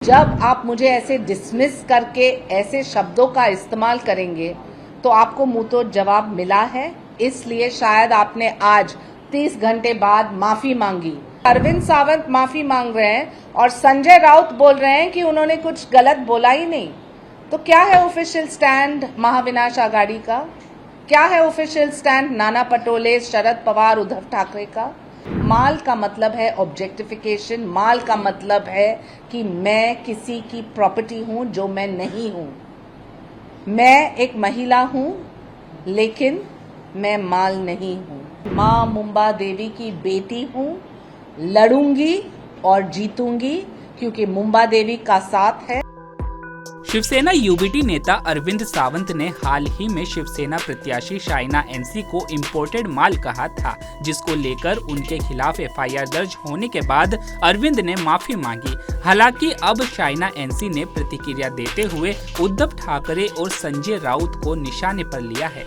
जब आप मुझे ऐसे डिसमिस करके ऐसे शब्दों का इस्तेमाल करेंगे तो आपको मुंह तो जवाब मिला है, इसलिए शायद आपने आज 30 घंटे बाद माफी मांगी। अरविंद सावंत माफी मांग रहे हैं और संजय राउत बोल रहे हैं कि उन्होंने कुछ गलत बोला ही नहीं। तो क्या है ऑफिशियल स्टैंड महाविनाश आघाड़ी का? क्या है ऑफिशियल स्टैंड नाना पटोले, शरद पवार, उद्धव ठाकरे का? माल का मतलब है ऑब्जेक्टिफिकेशन। माल का मतलब है कि मैं किसी की प्रॉपर्टी हूं जो मैं नहीं हूं। मैं एक महिला हूं लेकिन मैं माल नहीं हूं। मां मुंबा देवी की बेटी हूं, लड़ूंगी और जीतूंगी क्योंकि मुंबा देवी का साथ है। शिवसेना यूबीटी नेता अरविंद सावंत ने हाल ही में शिवसेना प्रत्याशी शाइना एनसी को इम्पोर्टेड माल कहा था, जिसको लेकर उनके खिलाफ एफआईआर दर्ज होने के बाद अरविंद ने माफी मांगी। हालांकि अब शाइना एनसी ने प्रतिक्रिया देते हुए उद्धव ठाकरे और संजय राउत को निशाने पर लिया है।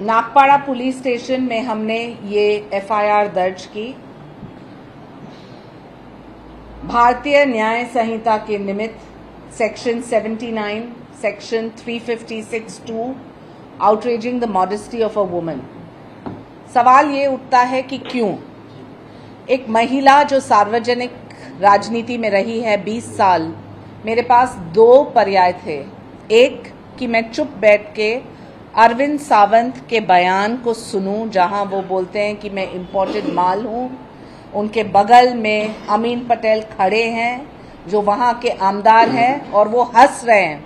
नागपाड़ा पुलिस स्टेशन में हमने ये एफआईआर दर्ज की। भारतीय न्याय संहिता के निमित्त section 79, section 356(2) outraging the modesty of a woman. सवाल ये उठता है कि क्यों एक महिला जो सार्वजनिक राजनीति में रही है 20 साल, मेरे पास दो पर्याय थे। एक कि मैं चुप बैठ के अरविंद सावंत के बयान को सुनूं जहां वो बोलते हैं कि मैं इम्पोर्टेड माल हूं। उनके बगल में अमीन पटेल खड़े हैं जो वहां के आमदार हैं और वो हंस रहे हैं।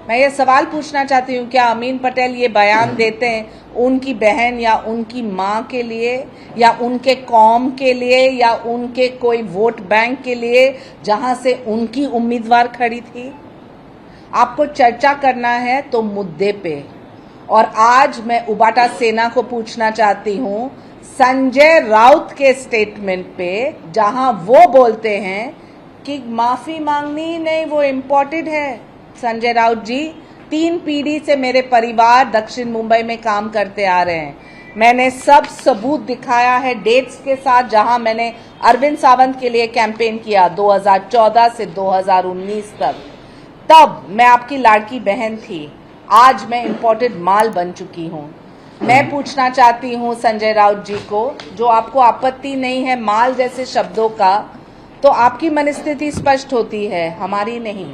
मैं ये सवाल पूछना चाहती हूँ, क्या अमीन पटेल ये बयान देते हैं उनकी बहन या उनकी माँ के लिए या उनके कौम के लिए या उनके कोई वोट बैंक के लिए जहां से उनकी उम्मीदवार खड़ी थी? आपको चर्चा करना है तो मुद्दे पे। और आज मैं उबाटा सेना को पूछना चाहती हूँ संजय राउत के स्टेटमेंट पे, जहां वो बोलते हैं कि माफी मांगनी नहीं, वो इम्पोर्टेड है। संजय राउत जी, 3 पीढ़ी से मेरे परिवार दक्षिण मुंबई में काम करते आ रहे हैं। मैंने सब सबूत दिखाया है डेट्स के साथ, जहां मैंने अरविंद सावंत के लिए कैंपेन किया 2014 से 2019 तक। तब मैं आपकी लाड़की बहन थी, आज मैं इम्पोर्टेड माल बन चुकी हूं। मैं पूछना चाहती हूं संजय राउत जी को, जो आपको आपत्ति नहीं है माल जैसे शब्दों का, तो आपकी मनस्थिति स्पष्ट होती है, हमारी नहीं।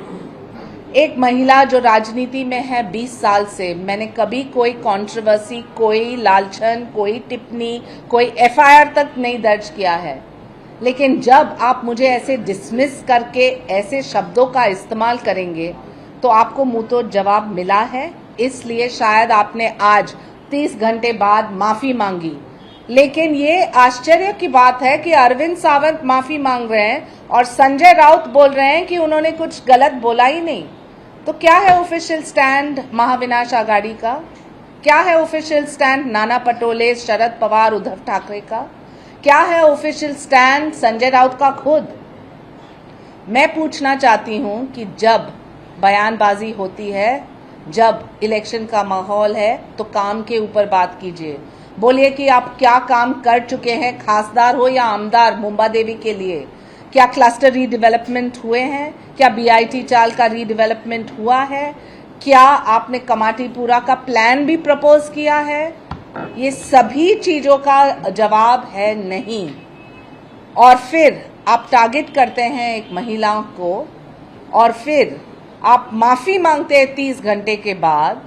एक महिला जो राजनीति में है 20 साल से, मैंने कभी कोई कंट्रोवर्सी, कोई लालछन, कोई टिप्पणी, कोई एफआईआर तक नहीं दर्ज किया है। लेकिन जब आप मुझे ऐसे डिसमिस करके ऐसे शब्दों का इस्तेमाल करेंगे तो आपको मुंह तो जवाब मिला है, इसलिए शायद आपने आज 30 घंटे बाद माफी मांगी। लेकिन ये आश्चर्य की बात है कि अरविंद सावंत माफी मांग रहे हैं और संजय राउत बोल रहे हैं कि उन्होंने कुछ गलत बोला ही नहीं। तो क्या है ऑफिशियल स्टैंड महाविनाश आघाड़ी का? क्या है ऑफिशियल स्टैंड नाना पटोले, शरद पवार, उद्धव ठाकरे का? क्या है ऑफिशियल स्टैंड संजय राउत का खुद? मैं पूछना चाहती हूं कि जब बयानबाजी होती है, जब इलेक्शन का माहौल है, तो काम के ऊपर बात कीजिए। बोलिए कि आप क्या काम कर चुके हैं, खासदार हो या आमदार मुंबा देवी के लिए। क्या क्लस्टर रीडेवलपमेंट हुए हैं? क्या बीआईटी चाल का रीडेवलपमेंट हुआ है? क्या आपने कमाटीपुरा का प्लान भी प्रपोज किया है? ये सभी चीजों का जवाब है नहीं। और फिर आप टारगेट करते हैं एक महिला को और फिर आप माफी मांगते हैं 30 घंटे के बाद,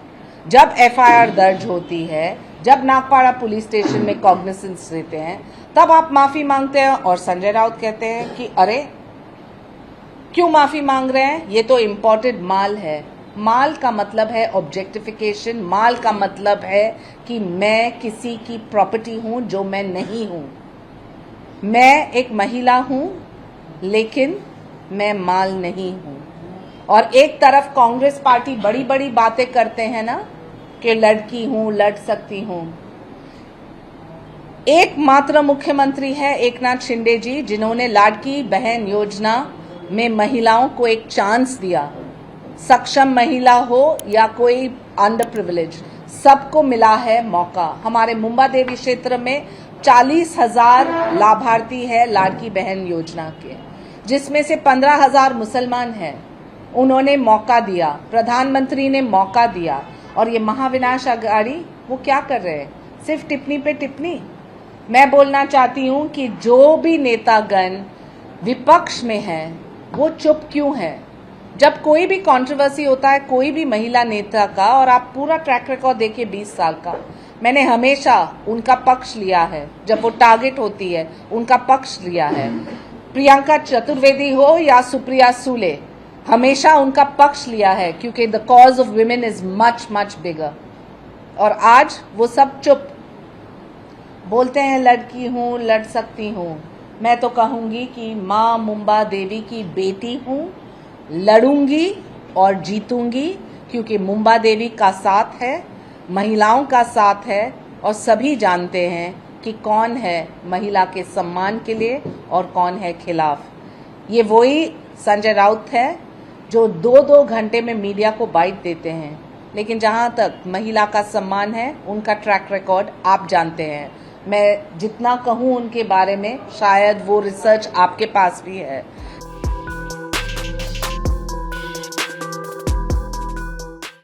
जब एफआईआर दर्ज होती है, जब नागपाड़ा पुलिस स्टेशन में कॉग्निसेंस लेते हैं, तब आप माफी मांगते हैं। और संजय राउत कहते हैं कि अरे क्यों माफी मांग रहे हैं, ये तो इम्पोर्टेड माल है। माल का मतलब है ऑब्जेक्टिफिकेशन। माल का मतलब है कि मैं किसी की प्रॉपर्टी हूं जो मैं नहीं हूं। मैं एक महिला हूं लेकिन मैं माल नहीं हूं। और एक तरफ कांग्रेस पार्टी बड़ी बड़ी बातें करते हैं ना कि लड़की हूं, लड़ सकती हूं। एकमात्र मुख्यमंत्री है एकनाथ शिंदे जी, जिन्होंने लाड़की बहन योजना में महिलाओं को एक चांस दिया। सक्षम महिला हो या कोई अंडर प्रिविलेज, सबको मिला है मौका। हमारे मुंबा देवी क्षेत्र में 40,000 लाभार्थी है लाड़की बहन योजना के। जिसमें से 15,000 मुसलमान हैं। उन्होंने मौका दिया, प्रधानमंत्री ने मौका दिया, और ये महाविनाश अघाड़ी वो क्या कर रहे हैं? सिर्फ टिप्पणी पे टिप्पणी। मैं बोलना चाहती हूँ कि जो भी नेतागण विपक्ष में हैं वो चुप क्यों हैं? जब कोई भी कंट्रोवर्सी होता है कोई भी महिला नेता का, और आप पूरा ट्रैक रिकॉर्ड देखिए 20 साल का, मैंने हमेशा उनका पक्ष लिया है। जब वो टारगेट होती है उनका पक्ष लिया है। प्रियंका चतुर्वेदी हो या सुप्रिया सूले, हमेशा उनका पक्ष लिया है, क्योंकि the cause of women is much much bigger. और आज वो सब चुप बोलते हैं लड़की हूं, लड़ सकती हूं। मैं तो कहूंगी कि मां मुंबा देवी की बेटी हूं, लड़ूंगी और जीतूंगी, क्योंकि मुंबा देवी का साथ है, महिलाओं का साथ है, और सभी जानते हैं कि कौन है महिला के सम्मान के लिए और कौन है खिलाफ। ये वही संजय राउत है जो 2-2 घंटे में मीडिया को बाइट देते हैं, लेकिन जहां तक महिला का सम्मान है उनका ट्रैक रिकॉर्ड आप जानते हैं। मैं जितना कहूं उनके बारे में शायद वो रिसर्च आपके पास भी है।